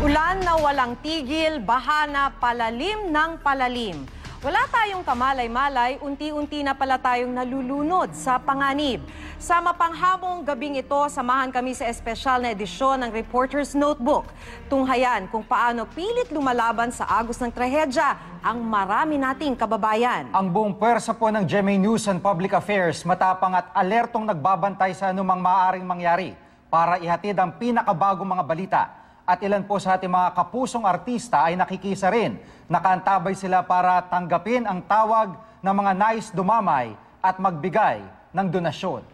Ulan na walang tigil, baha na palalim ng palalim. Wala tayong kamalay-malay, unti-unti na pala tayong nalulunod sa panganib. Sa mapanghabong gabing ito, samahan kami sa espesyal na edisyon ng Reporter's Notebook. Tunghayan kung paano pilit lumalaban sa agos ng trahedya ang marami nating kababayan. Ang buong pwersa po ng GMA News and Public Affairs matapang at alertong nagbabantay sa anumang maaaring mangyari para ihatid ang pinakabagong mga balita. At ilan po sa ating mga kapusong artista ay nakikisa rin. Nakaantabay sila para tanggapin ang tawag ng mga nais dumamay at magbigay ng donasyon.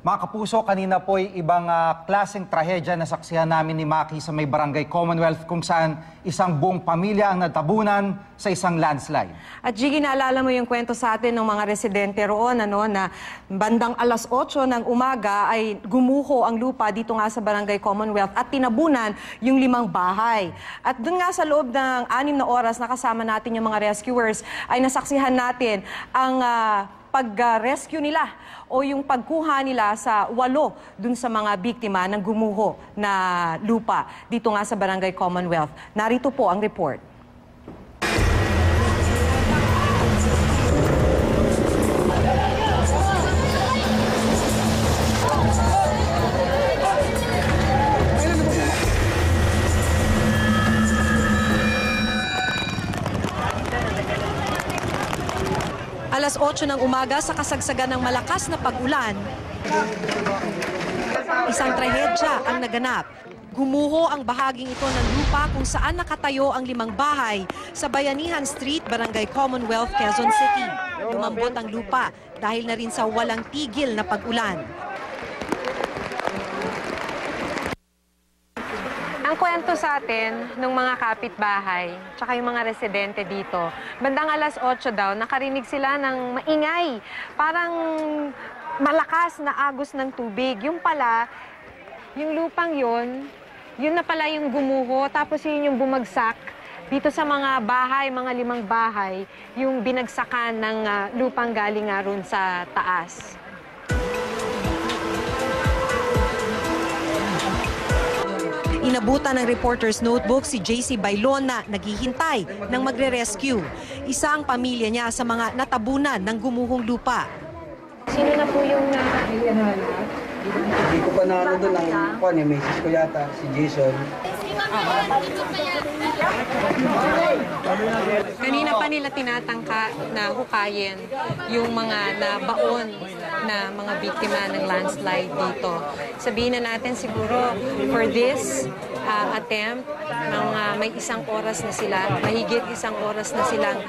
Mga kapuso, kanina po ay ibang klaseng trahedya na saksihan namin ni Maki sa may Barangay Commonwealth kung saan isang buong pamilya ang natabunan sa isang landslide. At Jiggy, naalala mo yung kwento sa atin ng mga residente roon na bandang alas 8 ng umaga ay gumuho ang lupa dito nga sa Barangay Commonwealth at tinabunan yung 5 bahay. At dun nga sa loob ng 6 na oras na kasama natin yung mga rescuers ay nasaksihan natin ang pag-rescue nila o yung pagkuha nila sa 8 dun sa mga biktima ng gumuho na lupa dito nga sa Barangay Commonwealth. Narito po ang report. Alas 8 ng umaga sa kasagsagan ng malakas na pag-ulan, isang trahedya ang naganap. Gumuho ang bahaging ito ng lupa kung saan nakatayo ang 5 bahay sa Bayanihan Street, Barangay Commonwealth, Quezon City. Lumambot ang lupa dahil na rin sa walang tigil na pag-ulan. Ang kwento sa atin ng mga kapitbahay, tsaka yung mga residente dito, bandang alas 8 daw, nakarinig sila ng maingay, parang malakas na agos ng tubig. Yung pala, yung lupang yun na pala yung gumuho, tapos yun yung bumagsak dito sa mga bahay, mga 5 bahay, yung binagsakan ng lupang galing nga ron sa taas. Inabutan ng Reporter's Notebook si JC Bailon na naghihintay ng magre-rescue. Isa ang pamilya niya sa mga natabunan ng gumuhong lupa. Sino na po yung hinahanap? Hindi ko pa naano doon ang misis ko yata, si Jason. Kanina pa nila tinatangka na hukayin yung mga nabaon na mga biktima ng landslide dito. Sabihin na natin siguro for this attempt, may 1 oras na sila, mahigit 1 oras na silang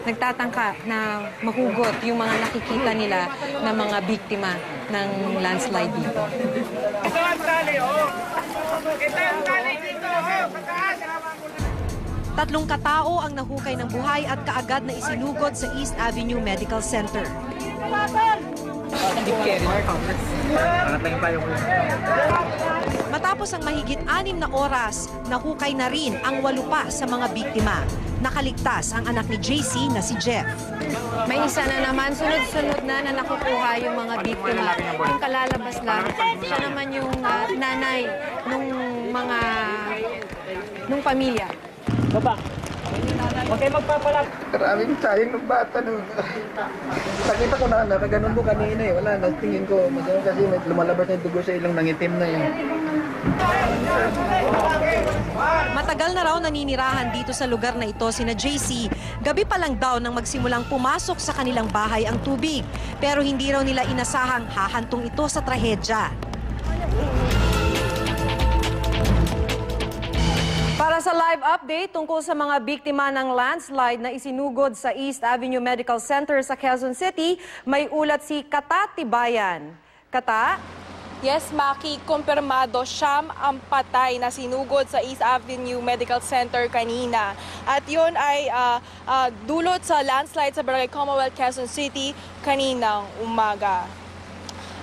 nagtatangka na mahugot yung mga nakikita nila na mga biktima ng landslide dito. Tatlong katao ang nahukay ng buhay at kaagad na isinugod sa East Avenue Medical Center. Matapos ang mahigit 6 na oras, nahukay na rin ang 8 pa sa mga biktima. Nakaligtas ang anak ni JC na si Jeff. May isa na naman, sunod-sunod na nakukuha yung mga biktima. Yung kalalabas lang, siya naman yung nanay nung pamilya. Baba. Huwag kayo magpapalat. Maraming sayang ng bata nun. Nakita ko na nakaganon mo kanina eh. Wala, tingin ko. Masaya kasi may lumalabas na dugo sa ilang nangitim na yun. Matagal na raw naninirahan dito sa lugar na ito sina JC. Gabi pa lang daw nang magsimulang pumasok sa kanilang bahay ang tubig. Pero hindi raw nila inasahang hahantong ito sa trahedya. Para sa live update tungkol sa mga biktima ng landslide na isinugod sa East Avenue Medical Center sa Quezon City, may ulat si Kata Tibayan. Kata? Yes, Maki, kumpirmado 9 ang patay na sinugod sa East Avenue Medical Center kanina. At yun ay dulot sa landslide sa Barangay Commonwealth, Quezon City kaninang umaga.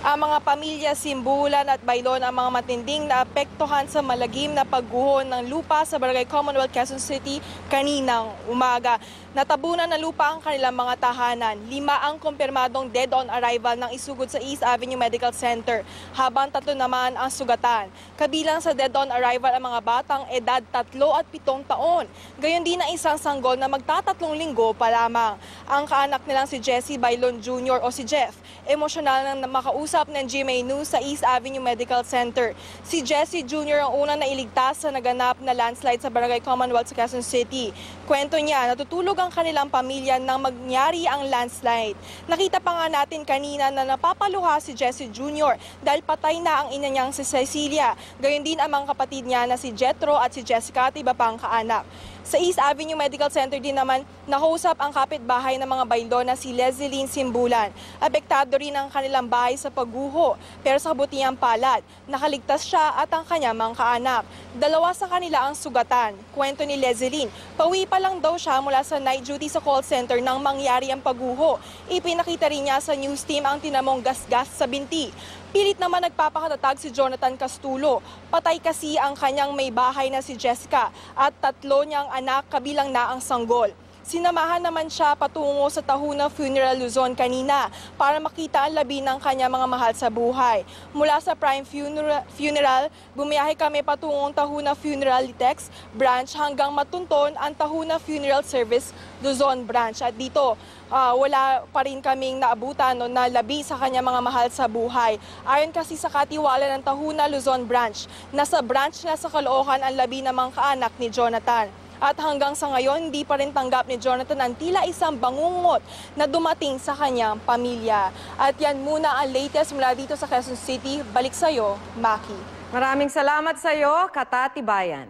Ang mga pamilya Simbulan at Bailon ang mga matinding naapektuhan sa malagim na pagguho ng lupa sa Barangay Commonwealth, Quezon City kaninang umaga. Natabunan na lupa ang kanilang mga tahanan. 5 ang kumpirmadong dead on arrival ng isugod sa East Avenue Medical Center, habang 3 naman ang sugatan. Kabilang sa dead on arrival ang mga batang edad 3 at 7 taon. Gayon din ang isang sanggol na magtatatlong linggo pa lamang. Ang kaanak nilang si Jesse Bailon Jr. o si Jeff, emosyonal na makausap ng GMA News sa East Avenue Medical Center. Si Jesse Jr. ang unang nailigtas sa naganap na landslide sa Barangay Commonwealth sa Quezon City. Kwento niya, natutulog ang kanilang pamilya nang mangyari ang landslide. Nakita pa nga natin kanina na napapaluha si Jesse Jr. dahil patay na ang ina niyang si Cecilia. Gayon din ang mga kapatid niya na si Jetro at si Jessica at iba pang kaanak. Sa East Avenue Medical Center din naman, nakausap ang kapitbahay ng mga Bailon na si Leslie Simbulan. Apektado rin ang kanilang bahay sa pagguho, pero sa kabutihang palad, nakaligtas siya at ang kanyang mga kaanak. 2 sa kanila ang sugatan. Kwento ni Leslie, pauwi pa lang daw siya mula sa night duty sa call center nang mangyari ang pagguho. Ipinakita rin niya sa news team ang tinamong gasgas sa binti. Pilit naman nagpapakatatag si Jonathan Castulo. Patay kasi ang kanyang may bahay na si Jessica at 3 niyang anak kabilang na ang sanggol. Sinamahan naman siya patungo sa Tahuna Funeral Luzon kanina para makita ang labi ng kanyang mga mahal sa buhay. Mula sa Prime Funeral, bumiyahe kami patungong Tahuna Funeral Litex branch hanggang matunton ang Tahuna Funeral Service Luzon branch. At dito, wala pa rin kaming naabutan na labi sa kanyang mga mahal sa buhay. Ayon kasi sa katiwala ng Tahuna Luzon branch, nasa branch na sa Caloocan ang labi ng mga kaanak ni Jonathan. At hanggang sa ngayon, hindi pa rin tanggap ni Jonathan ang tila isang bangungot na dumating sa kanyang pamilya. At yan muna ang latest mula dito sa Quezon City. Balik sa'yo, Maki. Maraming salamat sa iyo, Katatibayan.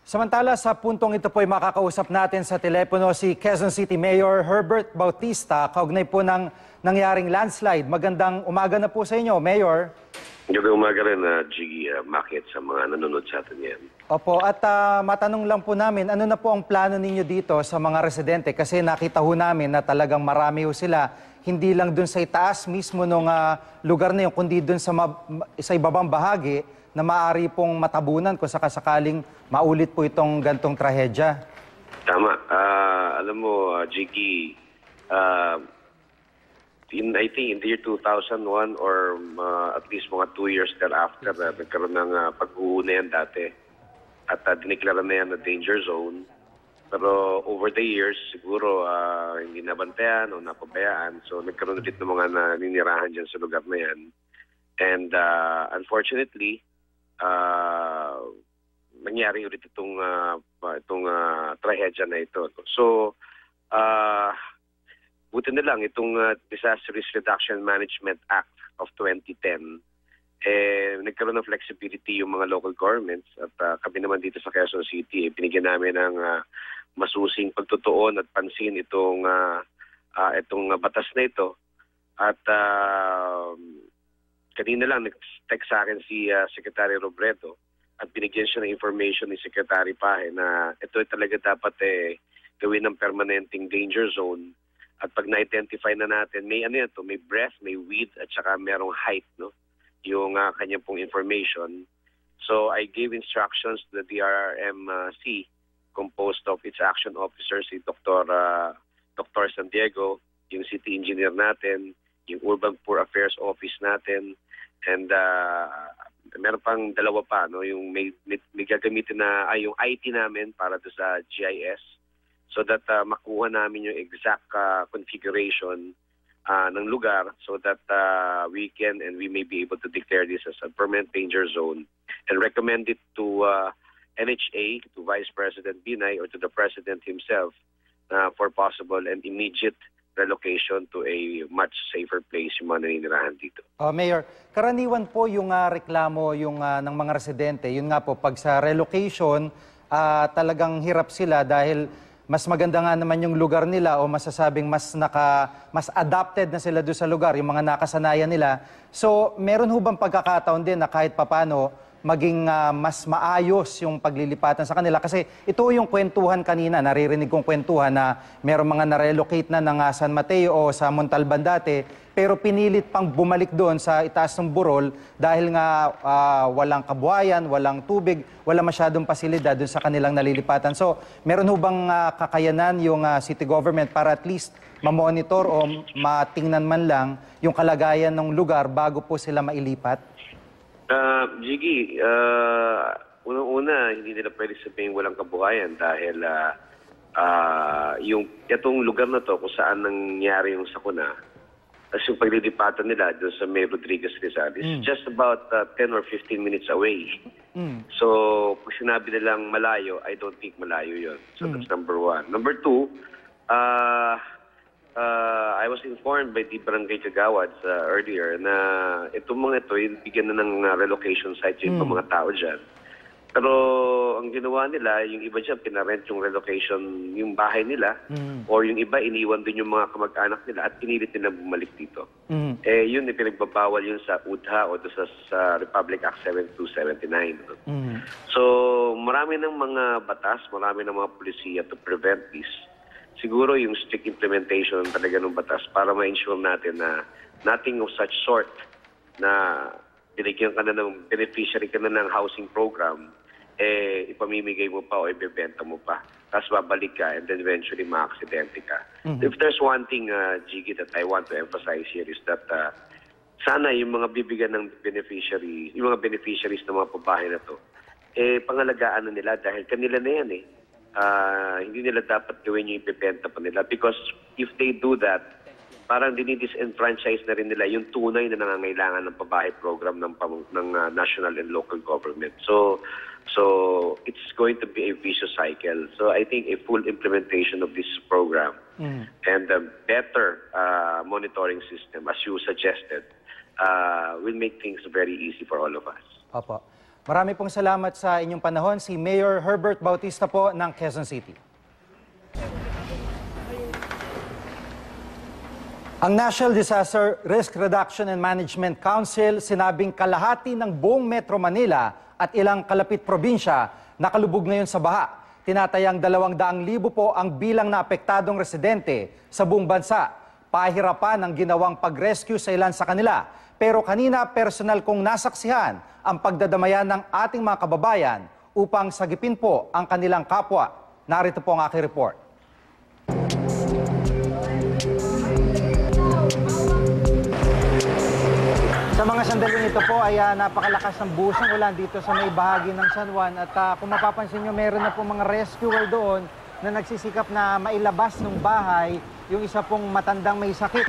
Samantala, sa puntong ito po ay makakausap natin sa telepono si Quezon City Mayor Herbert Bautista, kaugnay po ng nangyaring landslide. Magandang umaga na po sa inyo, Mayor. Magandang umaga rin, Jiggy, Makit, sa mga nanonood sa atin yan. Opo, at matanong lang po namin, ano na po ang plano ninyo dito sa mga residente? Kasi nakita ho namin na talagang marami ho sila, hindi lang dun sa itaas mismo ng lugar na yun, kundi dun sa ibabang bahagi na maaari pong matabunan kung sakasakaling maulit po itong gantong trahedya. Tama. Alam mo, Jiggy, I think in the year 2001 or at least mga 2 years thereafter, nagkaroon ng pagguho na yan dati. At diniklara na yan na danger zone. Pero over the years, siguro hindi nabantayan o napabayaan. So nagkaroon ulit ng mga naninirahan dyan sa lugar na yan. And unfortunately, nangyari ulit itong trahedya na ito. So, buti na lang itong Disaster Risk Reduction Management Act of 2010, nagkaroon ng flexibility yung mga local governments at kami naman dito sa Quezon City, binigyan namin ng masusing pagtutuon at pansin itong batas na ito. At kanina lang nag-text sa akin si Secretary Robredo at binigyan siya ng information ni Secretary Pahe na ito talaga dapat gawin ng permanenting danger zone. At pag na-identify na natin, may may breadth, may width, at saka merong height, no? Yung kanyang pong information. So I gave instructions to the DRRMC, composed of its action officers, si Dr. San Diego, yung city engineer natin, yung Urban Poor Affairs Office natin, and meron pang 2 pa, no? Yung may gagamitin na yung IT namin para do sa GIS, so that makuha namin yung exact configuration ng lugar so that we may be able to declare this as a permanent danger zone and recommend it to NHA, to Vice President Binay, or to the President himself for possible and immediate relocation to a much safer place yung mga naninirahan dito. Mayor, karaniwan po yung reklamo ng mga residente. Yun nga po, pag sa relocation, talagang hirap sila dahil mas maganda nga naman yung lugar nila o masasabing mas adapted na sila doon sa lugar, yung mga nakasanayan nila. So, meron ho bang pagkakataon din na kahit papano maging mas maayos yung paglilipatan sa kanila. Kasi ito yung kwentuhan kanina, naririnig kong kwentuhan na merong mga narelocate na ng San Mateo o sa Montalban dati, pero pinilit pang bumalik doon sa itaas ng burol dahil nga walang kabuhayan, walang tubig, wala masyadong pasilidad doon sa kanilang nalilipatan. So, meron ho bang kakayanan yung city government para at least ma-monitor o matingnan man lang yung kalagayan ng lugar bago po sila mailipat? Jiggy, unang-una, hindi nila pwede sabihin walang kabuhayan dahil itong lugar na to kung saan nangyari yung sakuna, as yung paglilipatan nila doon sa May Rodriguez Rizal is just about 10 or 15 minutes away. So, pag sinabi nilang malayo, I don't think malayo yun. So, that's number one. Number two, I was informed by the Barangay Kagawads earlier na itong mga ito, bigyan na ng relocation site yung mga tao dyan. Pero ang ginawa nila, yung iba dyan, pinarent yung relocation, yung bahay nila, or yung iba, iniwan din yung mga kamag-anak nila at pinilit nila bumalik dito. Yun, pinagbabawal yun sa UDHA o sa Republic Act 7279. So, marami ng mga batas, marami ng mga polisiya to prevent this. Siguro yung strict implementation talaga ng batas para ma-ensure natin na nothing of such sort na binigyan ka na ng beneficiary ka na ng housing program, ipamimigay mo pa o ibebenta mo pa. Tapos babalik ka and then eventually ma-aksidente ka. If there's one thing, Jiggy, that I want to emphasize here is that sana yung mga bibigyan ng beneficiary, yung mga beneficiaries ng mga pabahay na to, pangalagaan na nila dahil kanila na yan hindi nila dapat gawin yung ipipenta pa nila because if they do that, parang dinidisenfranchise na rin nila yung tunay na nangangailangan ng pabahay program ng national and local government. So it's going to be a vicious cycle. So I think a full implementation of this program and a better monitoring system, as you suggested, will make things very easy for all of us. Opo. Marami pong salamat sa inyong panahon. Si Mayor Herbert Bautista po ng Quezon City. Ang National Disaster Risk Reduction and Management Council sinabing kalahati ng buong Metro Manila at ilang kalapit probinsya nakalubog ngayon sa baha. Tinatayang 200,000 po ang bilang na apektadong residente sa buong bansa. Pahirapan ang ginawang pag-rescue sa ilan sa kanila. Pero kanina personal kong nasaksihan ang pagdadamayan ng ating mga kababayan upang sagipin po ang kanilang kapwa. Narito po ang aking report. Sa mga sandaling ito po ay napakalakas ng busong ulan dito sa may bahagi ng San Juan. At kung mapapansin nyo, meron na po mga rescuer doon na nagsisikap na mailabas ng bahay yung isa pong matandang may sakit.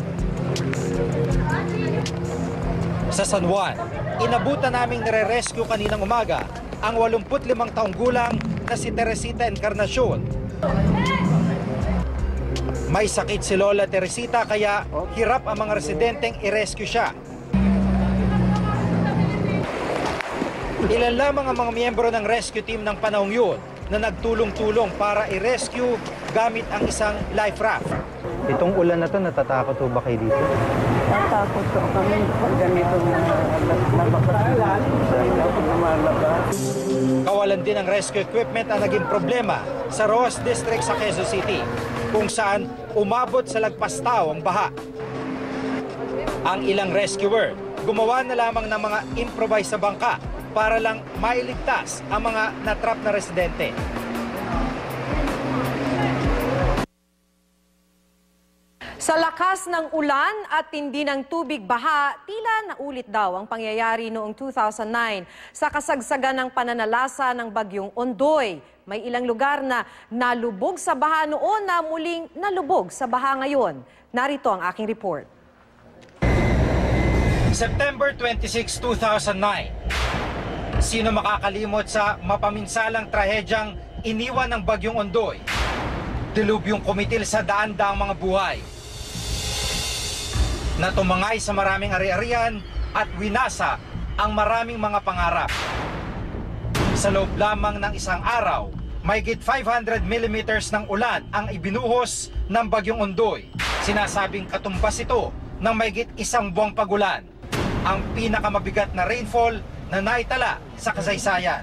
Sa San Juan, inabutan naming nire-rescue kaninang umaga ang 85 taong gulang na si Teresita Encarnacion. May sakit si Lola Teresita kaya hirap ang mga residenteng i-rescue siya. Ilan lamang ang mga miyembro ng rescue team ng panahong yun na nagtulong-tulong para i-rescue gamit ang isang life raft. Itong ulan na to, natatakot po ba kayo dito? Natakot ko kami pag ganito namalabas. Kawalan din ng rescue equipment ang naging problema sa Roas District sa Quezon City, kung saan umabot sa lagpas tao ang baha. Ang ilang rescuer, gumawa na lamang ng mga improvise sa bangka para lang mailigtas ang mga natrap na residente. Sa lakas ng ulan at tindi ng tubig baha, tila naulit daw ang pangyayari noong 2009 sa kasagsagan ng pananalasa ng bagyong Ondoy. May ilang lugar na nalubog sa baha noon na muling nalubog sa baha ngayon. Narito ang aking report. September 26, 2009. Sino makakalimot sa mapaminsalang trahedyang iniwan ng bagyong Ondoy? Dilubyong kumitil sa daan-daang mga buhay na tumangay sa maraming ari-arian at winasa ang maraming mga pangarap. Sa loob lamang ng isang araw, mahigit 500 millimeters ng ulan ang ibinuhos ng bagyong Ondoy. Sinasabing katumbas ito ng mahigit isang buwang pagulan. Ang pinakamabigat na rainfall na naitala sa kasaysayan.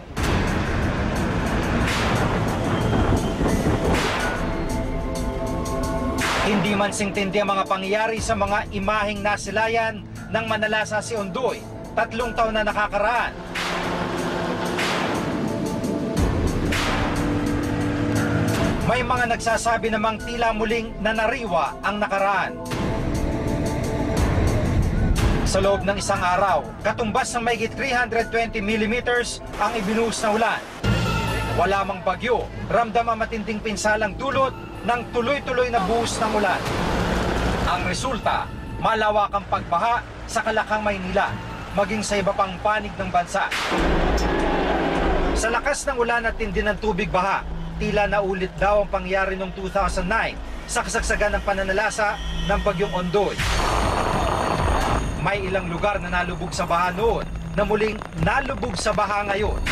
Hindi man singtindi ang mga pangyayari sa mga imaheng nasilayan ng manalasa si Ondoy, 3 taon na nakakaraan. May mga nagsasabi namang tila muling nanariwa ang nakaraan. Sa loob ng isang araw, katumbas ng mahigit 320 mm ang ibinuhos na ulan. Wala mang bagyo, ramdam ang matinding pinsalang dulot ng tuloy-tuloy na buhos ng ulan. Ang resulta, malawakang pagbaha sa Kalakhang, Maynila, maging sa iba pang panig ng bansa. Sa lakas ng ulan at tindi ng tubig baha, tila naulit daw ang pangyari noong 2009 sa kasagsagan ng pananalasa ng bagyong Ondoy. May ilang lugar na nalubog sa baha noon na muling nalubog sa baha ngayon.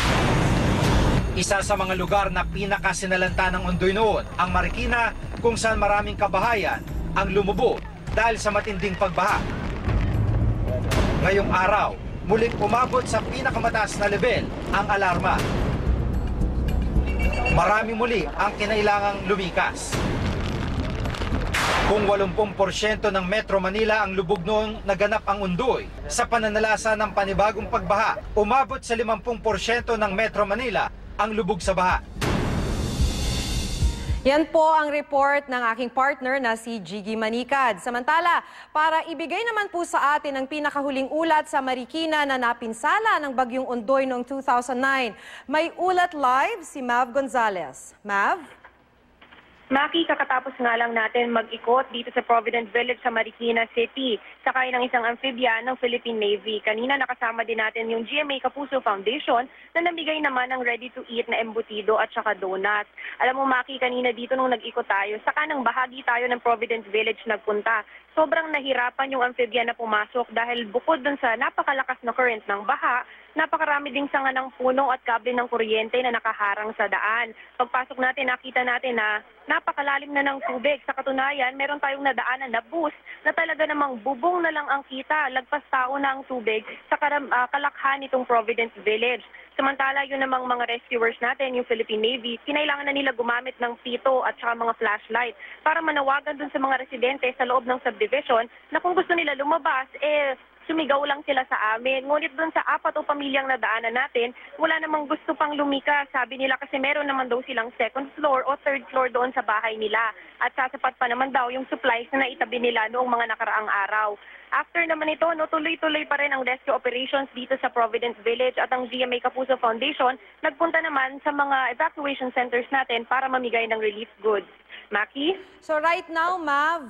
Isa sa mga lugar na pinakasinalanta ng Ondoy noon, ang Marikina, kung saan maraming kabahayan ang lumubog dahil sa matinding pagbaha. Ngayong araw, muling umabot sa pinakamataas na level ang alarma. Marami muli ang kinailangang lumikas. Kung 80% ng Metro Manila ang lubog noong naganap ang Ondoy, sa pananalasa ng panibagong pagbaha, umabot sa 50% ng Metro Manila ang lubog sa baha. Yan po ang report ng aking partner na si Jiggy Manicad. Samantala, para ibigay naman po sa atin ang pinakahuling ulat sa Marikina na napinsala ng bagyong Ondoy noong 2009, may ulat live si Mav Gonzalez. Mav? Maki, kakatapos nga lang natin mag-ikot dito sa Provident Village sa Marikina City, sakay ng isang amphibian ng Philippine Navy. Kanina nakasama din natin yung GMA Kapuso Foundation na namigay naman ng ready-to-eat na embutido at saka donuts. Alam mo Maki, kanina dito nung nag-ikot tayo, saka ng bahagi tayo ng Provident Village nagpunta. Sobrang nahirapan yung amphibian na pumasok dahil bukod dun sa napakalakas na current ng baha, napakarami ding sanga ng puno at kable ng kuryente na nakaharang sa daan. Pagpasok natin, nakita natin na napakalalim na ng tubig. Sa katunayan, meron tayong nadaanan na bus na talaga namang bubong na lang ang kita. Lagpas tao na ang tubig sa kalakhan nitong Providence Village. Samantala, yun namang mga rescuers natin, yung Philippine Navy, kinailangan na nila gumamit ng pito at saka mga flashlight para manawagan dun sa mga residente sa loob ng subdivision na kung gusto nila lumabas, sumigaw lang sila sa amin. Ngunit doon sa 4 o pamilyang nadaanan natin, wala namang gusto pang lumikas. Sabi nila kasi meron naman daw silang 2nd floor o 3rd floor doon sa bahay nila. At sasapat pa naman daw yung supplies na naitabi nila noong mga nakaraang araw. After naman ito, tuloy-tuloy pa rin ang rescue operations dito sa Providence Village at ang GMA Kapuso Foundation nagpunta naman sa mga evacuation centers natin para mamigay ng relief goods. Maki? So right now, Mav,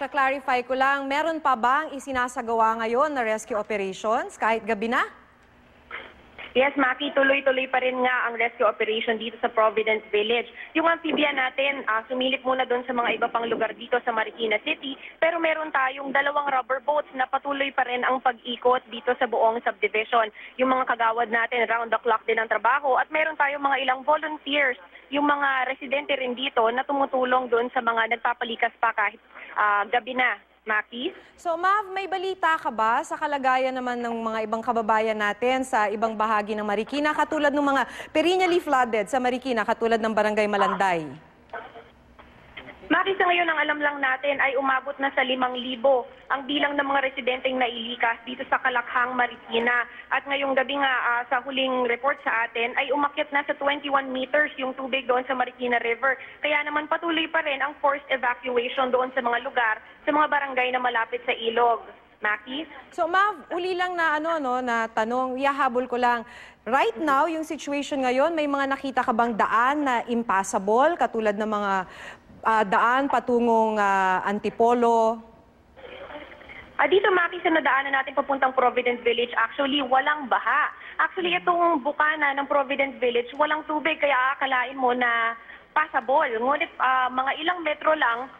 clarify ko lang, meron pa bang isinasagawa ngayon na rescue operations kahit gabi na? Yes, Maki, tuloy-tuloy pa rin nga ang rescue operation dito sa Providence Village. Yung amphibian natin, sumilip muna doon sa mga iba pang lugar dito sa Marikina City, pero meron tayong 2 rubber boats na patuloy pa rin ang pag-ikot dito sa buong subdivision. Yung mga kagawad natin, round the clock din ang trabaho at meron tayong mga ilang volunteers, yung mga residente rin dito na tumutulong doon sa mga nagpapalikas pa kahit gabi na. Maki? So, Mav, may balita ka ba sa kalagayan naman ng mga ibang kababayan natin sa ibang bahagi ng Marikina, katulad ng mga perennially flooded sa Marikina, katulad ng Barangay Malanday? Maki, sa ngayon ang alam lang natin ay umabot na sa 5,000 ang bilang ng mga residenteng nailikas dito sa Kalakhang, Marikina. At ngayong gabi nga sa huling report sa atin ay umakyat na sa 21 meters yung tubig doon sa Marikina River. Kaya naman patuloy pa rin ang forced evacuation doon sa mga lugar, sa mga barangay na malapit sa ilog. Maki? So, Mav, uli lang na na tanong, ihahabol ko lang. Right now, yung situation ngayon, may mga nakita ka bang daan na impassable, katulad ng mga daan patungong Antipolo? Dito, Maki, sa nadaanan natin papuntang Providence Village, actually walang baha. Actually, itong bukana ng Providence Village, walang tubig, kaya akalain mo na passable. Ngunit mga ilang metro lang,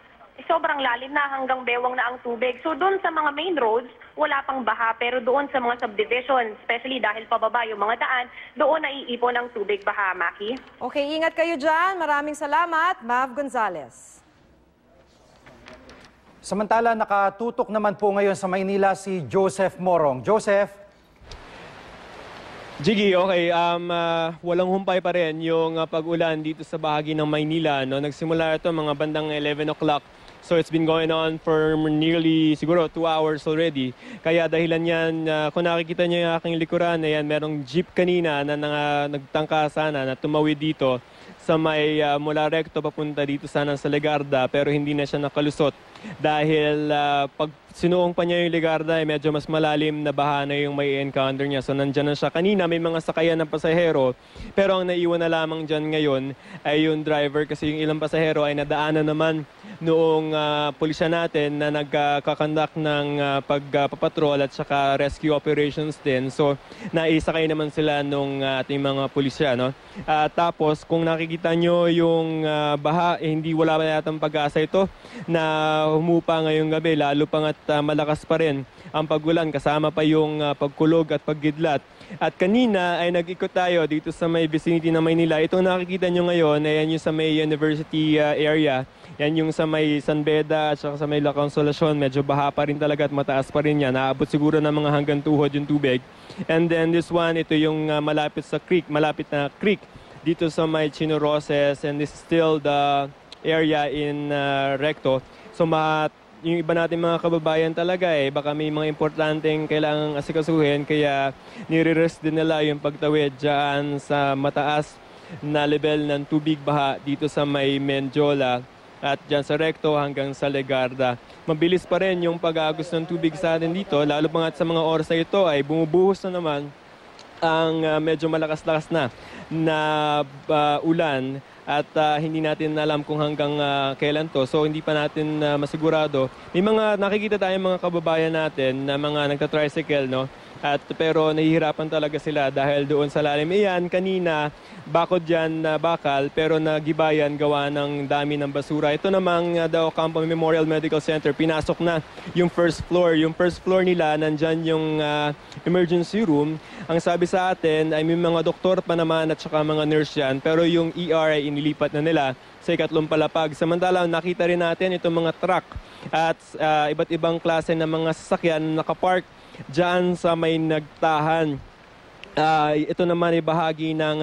sobrang lalim na, hanggang bewang na ang tubig. So doon sa mga main roads, wala pang baha, pero doon sa mga subdivision, especially dahil pababa yung mga daan, doon naiipon ang tubig baha, Maki. Okay, ingat kayo dyan. Maraming salamat, Mav Gonzalez. Samantala, nakatutok naman po ngayon sa Maynila si Joseph Morong. Joseph? Jiggy, okay. Walang humpay pa rin yung pag-ulan dito sa bahagi ng Maynila. No? Nagsimula ito mga bandang 11 o'clock. So it's been going on for nearly siguro 2 hours already. Kaya dahilan yan, kung nakikita niyo yung aking likuran, ayan, merong jeep kanina na nagtangka sana na tumawid dito sa may mula Recto papunta dito sana sa Legarda, pero hindi na siya nakalusot dahil pag sinuong pa niya yung Legarda ay medyo mas malalim na baha na yung may encounter niya. So nandyan na siya. Kanina may mga sakayan ng pasahero, pero ang naiwan na lamang dyan ngayon ay yung driver kasi yung ilang pasahero ay nadaanan naman noong pulisya natin na nagkakandak ng pagpapatrol at saka rescue operations din. So naisakay naman sila nung ating mga pulisya. No? Tapos kung nakikita nyo yung baha, hindi wala pa yatang pag-asa ito na humupa ngayong gabi, lalo pang at malakas pa rin ang pagulan kasama pa yung pagkulog at paggidlat. At kanina ay nag-ikot tayo dito sa may vicinity ng Maynila. Itong nakikita nyo ngayon ay yan yung sa may university area. Yan yung sa may San Beda at saka sa may La Consolacion. Medyo baha pa rin talaga at mataas pa rin yan. Naabot siguro ng mga hanggang tuhod yung tubig. And then this one, ito yung malapit sa creek, malapit na creek dito sa may Chino Roces. And this is still the area in Recto. So yung iba natin mga kababayan talaga baka may mga importanteng kailangang asikasuhin kaya nire-risk din nila yung pagtawid dyan sa mataas na level ng tubig baha dito sa may Mendiola at dyan sa Recto hanggang sa Legarda. Mabilis pa rin yung pag-agos ng tubig sa atin dito, lalo pa nga sa mga oras na ito ay bumubuhos na naman ang medyo malakas-lakas na ulan. At hindi natin alam kung hanggang kailan to. So hindi pa natin masigurado. May mga nakikita tayong mga kababayan natin na mga nagta-tricycle, no? Pero nahihirapan talaga sila dahil doon sa lalim. Iyan, kanina, bakod dyan bakal, pero nagibayan gawa ng dami ng basura. Ito namang the Ocampo Memorial Medical Center, pinasok na yung first floor. Yung first floor nila, nandyan yung emergency room. Ang sabi sa atin ay may mga doktor pa naman at saka mga nurse yan, pero yung ER ay inilipat na nila sa ikatlong palapag. Samantalang nakita rin natin itong mga truck at iba't ibang klase ng mga sasakyan na nakapark dyan sa may nagtahan. Ito naman ay bahagi ng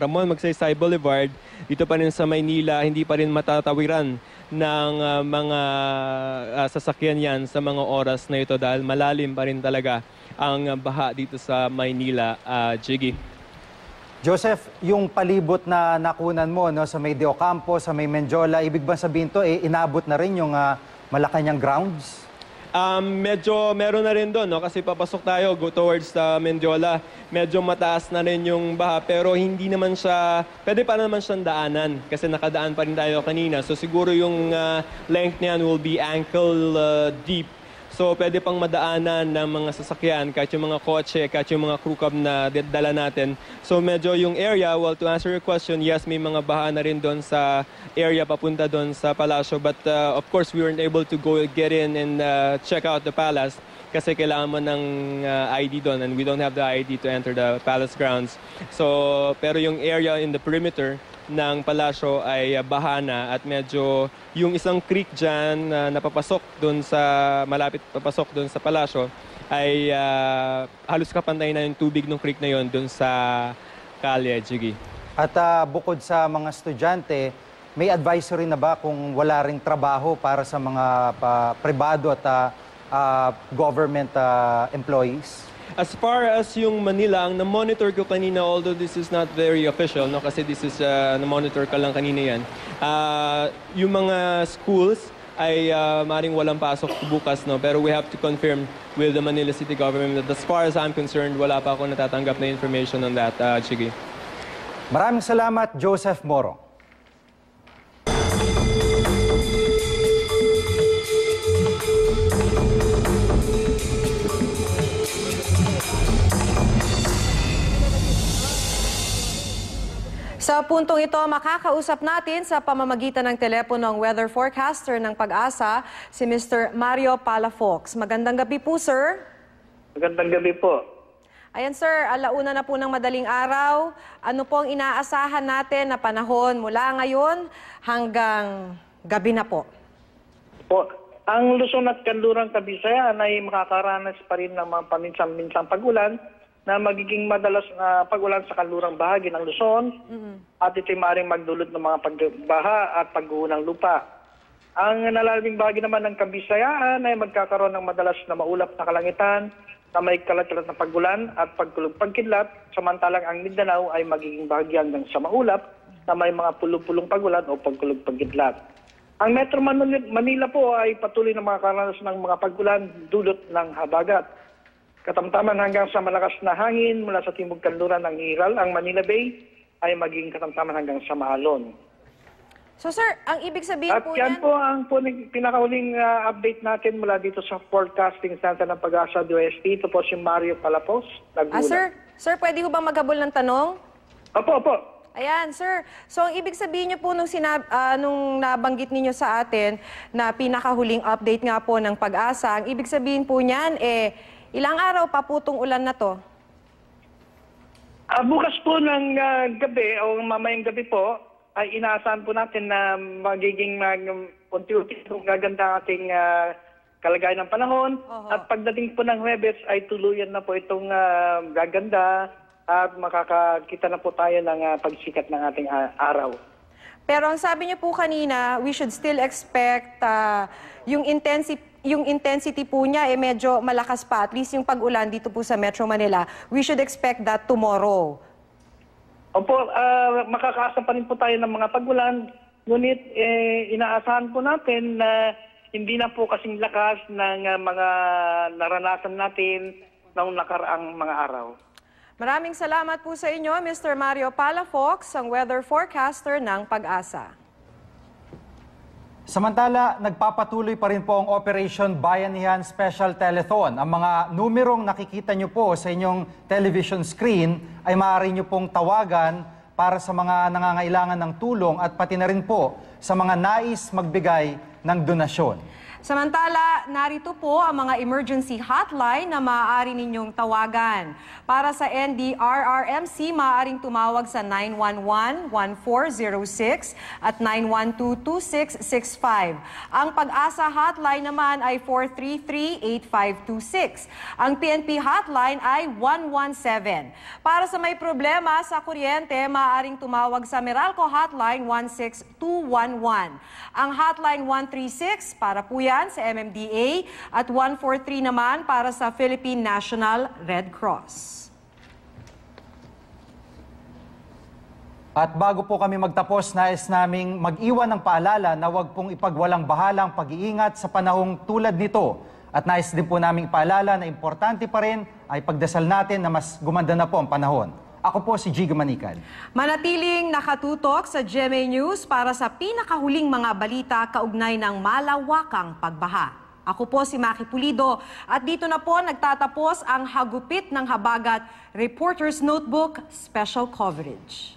Ramon Magsaysay Boulevard. Dito pa rin sa Maynila, hindi pa rin matatawiran ng mga sasakyan yan sa mga oras na ito dahil malalim pa rin talaga ang baha dito sa Maynila, Jiggy. Joseph, yung palibot na nakunan mo no, sa may De Ocampo, sa may Mendiola, ibig ba sabihin to, inabot na rin yung Malacanang grounds? Medyo meron na rin doon, no? Kasi papasok tayo, go towards Mendiola. Medyo mataas na rin yung baha, pero hindi naman siya, pwede pa naman siyang daanan kasi nakadaan pa rin tayo kanina. So siguro yung length niyan will be ankle deep. So pwede pang madaanan ng mga sasakyan, kahit yung mga kotse, kahit yung mga crew cab na dala natin. So medyo yung area, well, to answer your question, yes, may mga baha na rin doon sa area papunta doon sa Palasyo. But of course, we weren't able to go get in and check out the palace kasi kailangan mo ng ID doon and we don't have the ID to enter the palace grounds. So, pero yung area in the perimeter ng palasyo ay baha na at medyo yung isang creek dyan na napapasok doon sa malapit papasok doon sa palasyo ay halos kapantay na yung tubig ng creek na yon doon sa kalye, Jiggy. At bukod sa mga estudyante, may advisory na ba kung wala ring trabaho para sa mga pribado at government employees? As far as yung Manila, ang na-monitor ko kanina, although this is not very official, no, kasi this is na-monitor ka lang kanina yan, yung mga schools ay maaaring walang pasok bukas, no, pero we have to confirm with the Manila City Government that as far as I'm concerned, wala pa ako natatanggap na information on that, Chigi. Maraming salamat, Joseph Moro. Sa puntong ito, makakausap natin sa pamamagitan ng telepono ng weather forecaster ng Pag-asa, si Mr. Mario Palafox. Magandang gabi po, sir. Magandang gabi po. Ayan, sir, alauna na po ng madaling araw. Ano po ang inaasahan natin na panahon mula ngayon hanggang gabi na po? Ang Luzon at Kanlurang Kabisayan ay makakaranas pa rin ng mga paminsan-minsang pag-ulan na magiging madalas na pag-ulan sa kanlurang bahagi ng Luzon at ito'y maaaring magdulot ng mga pagbaha at pagguho ng lupa. Ang nalalabing bahagi naman ng Kabisayaan ay magkakaroon ng madalas na maulap na kalangitan na may kalat-kalat na pag-ulan at pagkulog-pagkidlat, samantalang ang Mindanao ay magiging bahagi hanggang sa maulap na may mga pulupulong pag-ulan o pagkulog-pagkidlat. Ang Metro Manila po ay patuloy na makakaranas ng mga pag-ulan dulot ng habagat. Katamtaman hanggang sa malakas na hangin mula sa timog kanluran ng Iral, ang Manila Bay ay maging katamtaman hanggang sa Maalon. So sir, ang ibig sabihin At po yan po ang pinakahuling update natin mula dito sa Forecasting Center ng Pag-asa DOST. Ito po si Mario Palapos. Sir, pwede ho bang maghabol ng tanong? Opo. Ayan, sir. So, ang ibig sabihin niyo po nung nabanggit ninyo sa atin na pinakahuli update nga po ng Pag-asa, ang ibig sabihin po niyan, ilang araw pa po itong ulan na to? Bukas po ng gabi o mamayang gabi po, ay inaasahan po natin na magiging unti-unti gaganda ating kalagayan ng panahon. At pagdating po ng Huwebes ay tuluyan na po itong gaganda at makakakita na po tayo ng pagsikat ng ating araw. Pero ang sabi niyo po kanina, we should still expect yung intensity po niya medyo malakas pa. At least yung pag-ulan dito po sa Metro Manila, we should expect that tomorrow. Opo, makakaasa pa rin po tayo ng mga pag-ulan. Ngunit inaasahan po natin na hindi na po kasing lakas ng mga naranasan natin noong nakaraang mga araw. Maraming salamat po sa inyo, Mr. Mario Palafox, ang weather forecaster ng Pag-asa. Samantala, nagpapatuloy pa rin po ang Operation Bayanihan Special Telethon. Ang mga numerong nakikita nyo po sa inyong television screen ay maaari nyo pong tawagan para sa mga nangangailangan ng tulong at pati na rin po sa mga nais magbigay ng donasyon. Samantala, narito po ang mga emergency hotline na maaari ninyong tawagan. Para sa NDRRMC, maaaring tumawag sa 911-1406 at 912-2665. Ang Pag-asa hotline naman ay 433-8526. Ang PNP hotline ay 117. Para sa may problema sa kuryente, maaaring tumawag sa Meralco hotline 16211. Ang hotline 136 para po yan sa MMDA at 143 naman para sa Philippine National Red Cross. At bago po kami magtapos, nais naming mag-iwan ng paalala na huwag pong ipagwalang bahalang pag-iingat sa panahong tulad nito. At nais din po naming paalala na importante pa rin ay pagdasal natin na mas gumanda na po ang panahon. Ako po si Giga Manikad. Manatiling nakatutok sa GMA News para sa pinakahuling mga balita kaugnay ng malawakang pagbaha. Ako po si Maki Pulido at dito na po nagtatapos ang Hagupit ng Habagat Reporter's Notebook Special Coverage.